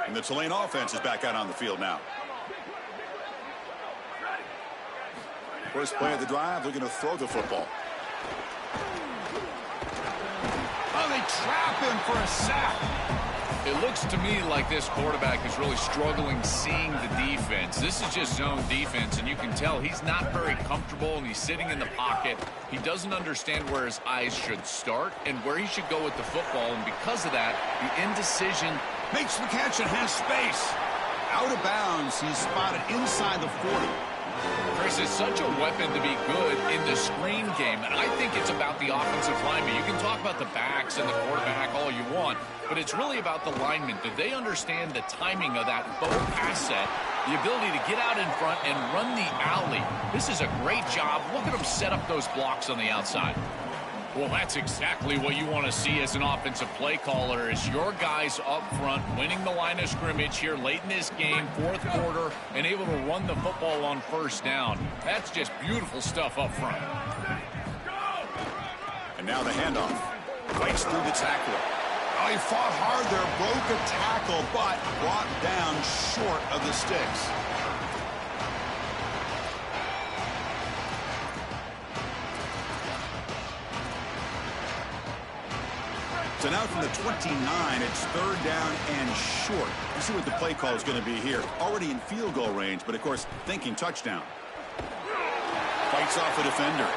And the Tulane offense is back out on the field now. First play of the drive, looking to throw the football. Oh, they trap him for a sack. It looks to me like this quarterback is really struggling seeing the defense. This is just zone defense, and you can tell he's not very comfortable, and he's sitting in the pocket. He doesn't understand where his eyes should start and where he should go with the football, and because of that, the indecision. Makes the catch and has space. Out of bounds, he's spotted inside the 40. Chris, is such a weapon to be good in the screen game, and I think it's about the offensive lineman. You can talk about the backs and the quarterback all you want, but it's really about the linemen. Do they understand the timing of that bow pass set, the ability to get out in front and run the alley? This is a great job. Look at them set up those blocks on the outside. Well, that's exactly what you want to see as an offensive play caller, is your guys up front winning the line of scrimmage here late in this game, fourth quarter, and able to run the football on first down. That's just beautiful stuff up front. And now the handoff. Fights through the tackler. Oh, he fought hard there, broke a tackle, but brought down short of the sticks. So now from the 29, it's third down and short. Let's see what the play call is going to be here. Already in field goal range, but of course, thinking touchdown. Fights off a defender.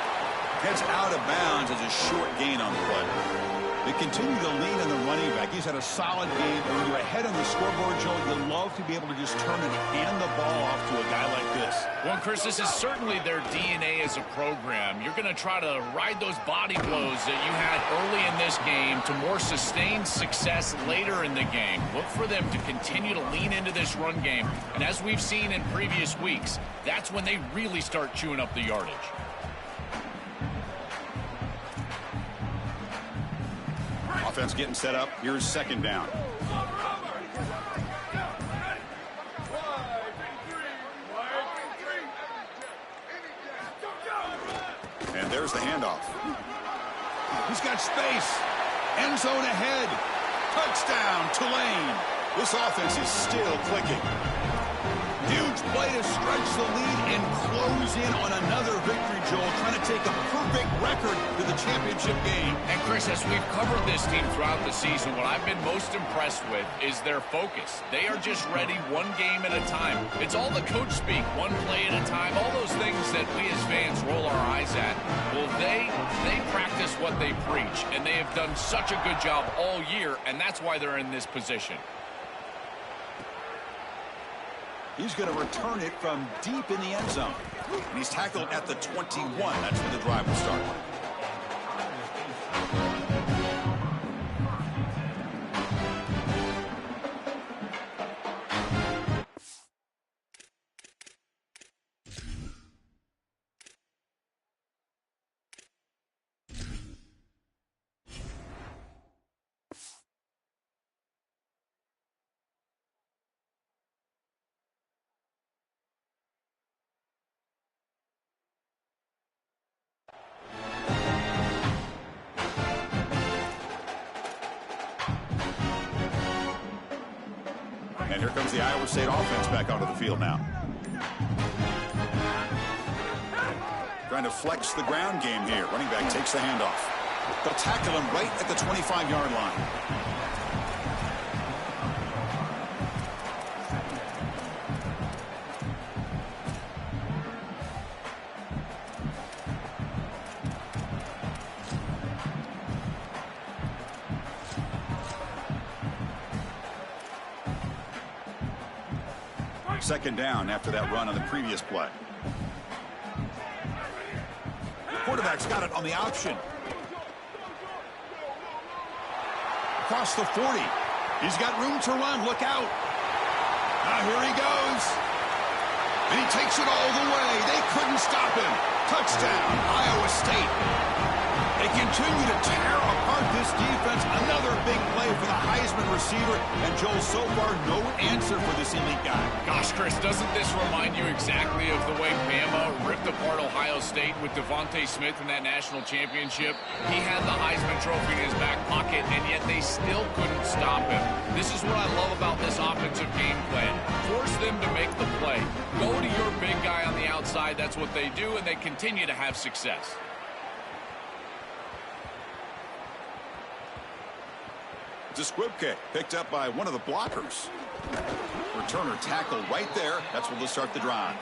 Heads out of bounds as a short gain on the play. They continue to lean on the running back. He's had a solid game. When you're ahead on the scoreboard, Joe, you love to be able to just turn and hand the ball off to a guy like this. Well, Chris, this is certainly their DNA as a program. You're going to try to ride those body blows that you had early in this game to more sustained success later in the game. Look for them to continue to lean into this run game. And as we've seen in previous weeks, that's when they really start chewing up the yardage. Offense getting set up. Here's second down. And there's the handoff. He's got space. End zone ahead. Touchdown, Tulane. This offense is still clicking. Huge play to stretch the lead and close in on another victory, Joel, trying to take a perfect record to the championship game. And Chris, as we've covered this team throughout the season, what I've been most impressed with is their focus. They are just ready one game at a time. It's all the coach speak, one play at a time, all those things that we as fans roll our eyes at. Well, they practice what they preach, and they have done such a good job all year, and that's why they're in this position. He's going to return it from deep in the end zone. And he's tackled at the 21. That's when the drive will start. And here comes the Iowa State offense back onto the field now. Trying to flex the ground game here. Running back takes the handoff. They'll tackle him right at the 25-yard line. Second down after that run on the previous play. Quarterback's got it on the option. Across the 40. He's got room to run. Look out. Now here he goes. And he takes it all the way. They couldn't stop him. Touchdown, Iowa State. They continue to tear apart this defense. Another big play for the Heisman receiver. And Joel, so far, no answer for this elite guy. Gosh, Chris, doesn't this remind you exactly of the way Bama ripped apart Ohio State with Devontae Smith in that national championship? He had the Heisman Trophy in his back pocket, and yet they still couldn't stop him. This is what I love about this offensive game plan. Force them to make the play. Go to your big guy on the outside. That's what they do, and they continue to have success. It's a squib kick picked up by one of the blockers. Returner tackled right there. That's where they'll start the drive.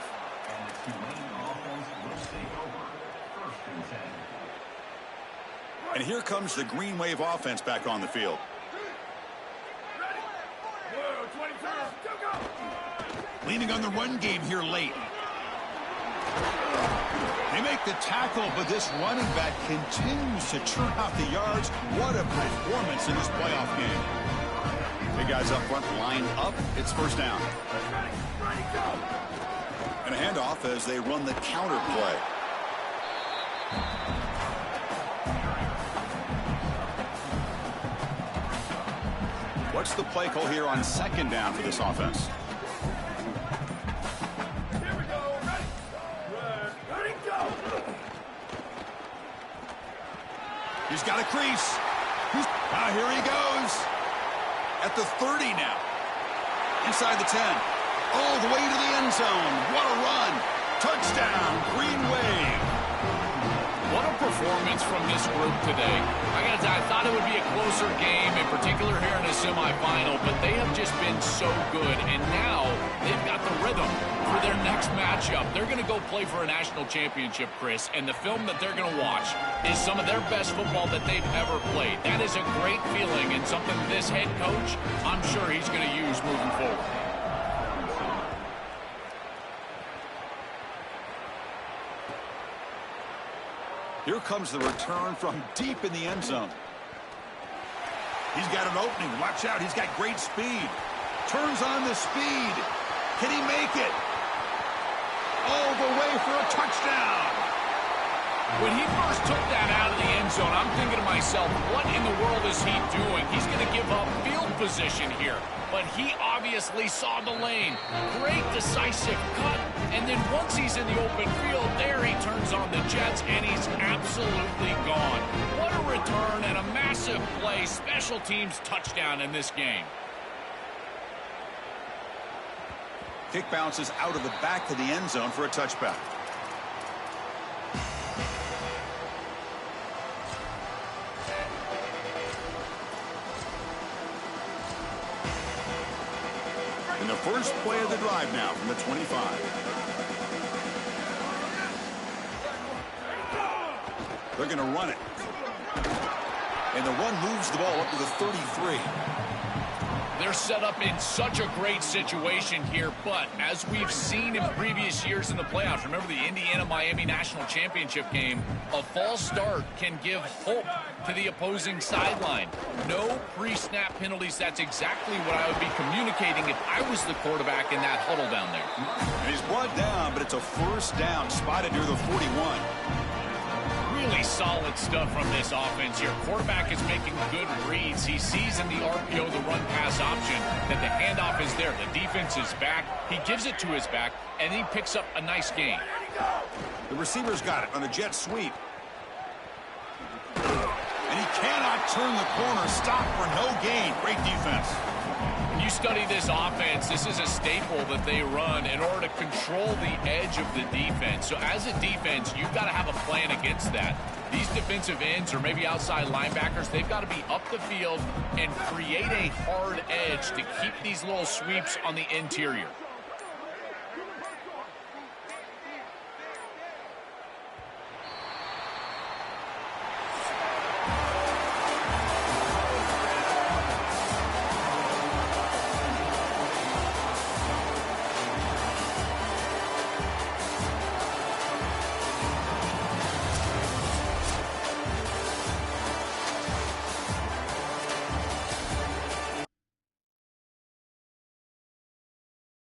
And here comes the Green Wave offense back on the field. Leaning on the run game here late. They make the tackle, but this running back continues to churn out the yards. What a performance in this playoff game. Big guys up front, line up. It's first down. And a handoff as they run the counter play. What's the play call here on second down for this offense? He's got a crease. Now here he goes. At the 30 now. Inside the 10. All the way to the end zone. What a run. Touchdown, Green Wave. What a performance from this group today. I thought it would be a closer game, in particular here in a semifinal, but they have just been so good, and now they've got the rhythm for their next matchup. They're going to go play for a national championship, Chris, and the film that they're going to watch is some of their best football that they've ever played. That is a great feeling and something this head coach, I'm sure he's going to use moving forward. Here comes the return from deep in the end zone. He's got an opening. Watch out. He's got great speed. Turns on the speed. Can he make it? All the way for a touchdown. When he first took that out of the end zone, I'm thinking to myself, what in the world is he doing? He's going to give up field position here. But he obviously saw the lane. Great decisive cut. And then once he's in the open field, there he turns on the Jets, and he's absolutely gone. What a return and a massive play. Special teams touchdown in this game. Kick bounces out of the back to the end zone for a touchback. And the first play of the drive now from the 25. They're going to run it. And the run moves the ball up to the 33. They're set up in such a great situation here, but as we've seen in previous years in the playoffs, remember the Indiana-Miami National Championship game, a false start can give hope to the opposing sideline. No pre-snap penalties. That's exactly what I would be communicating if I was the quarterback in that huddle down there. And he's brought down, but it's a first down spotted near the 41. Really solid stuff from this offense here. Quarterback is making good reads. He sees in the RPO the run-pass option that the handoff is there. The defense is back. He gives it to his back, and he picks up a nice gain. The receiver's got it on a jet sweep. And he cannot turn the corner. Stop for no gain. Great defense. When you study this offense, this is a staple that they run in order to control the edge of the defense. So as a defense, you've got to have a plan against that. These defensive ends or maybe outside linebackers, they've got to be up the field and create a hard edge to keep these little sweeps on the interior.